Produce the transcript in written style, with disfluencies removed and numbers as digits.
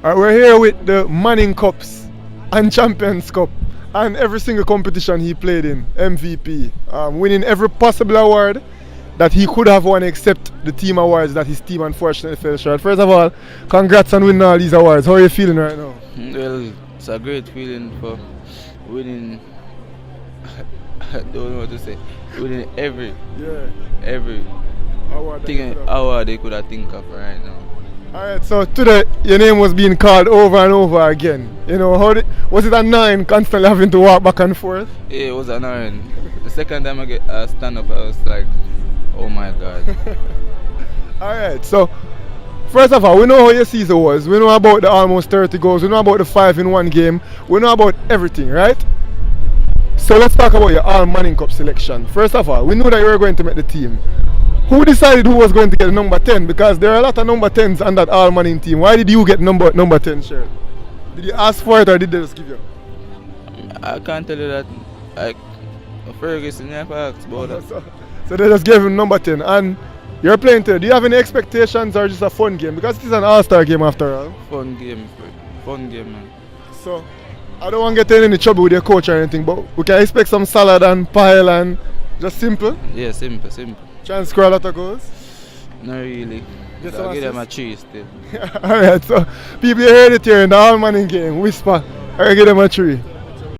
We're here with the Manning Cups and Champions Cup and every single competition he played in, MVP, winning every possible award that he could have won except the team awards that his team unfortunately fell short. First of all, congrats on winning all these awards. How are you feeling right now? Well, it's a great feeling for winning. I don't know what to say. Winning every award they could have think of right now. Alright, so today your name was being called over and over again. You know, was it annoying constantly having to walk back and forth? Yeah, it was annoying. The second time I get stand up, I was like, oh my god. Alright, so first of all, we know how your season was. We know about the almost 30 goals. We know about the 5 in 1 game. We know about everything, right? So let's talk about your All Manning Cup selection. First of all, we knew that you were going to make the team. Who decided who was going to get number 10? Because there are a lot of number 10s on that All Manning team. Why did you get number 10 shirt? Did you ask for it or did they just give you? I can't tell you that. Like, Ferguson never asked about that. So they just gave him number 10. And you're playing today. Do you have any expectations or just a fun game? Because it is an All-Star game after all. Fun game, man. So I don't want to get in any trouble with your coach or anything, but we can expect some salad and pile and just simple? Yeah, simple. Try and score a lot of goals? Not really. I'll give them a 3 still. Alright, so people heard it here in the All Manning game. Whisper, I'll give them a 3.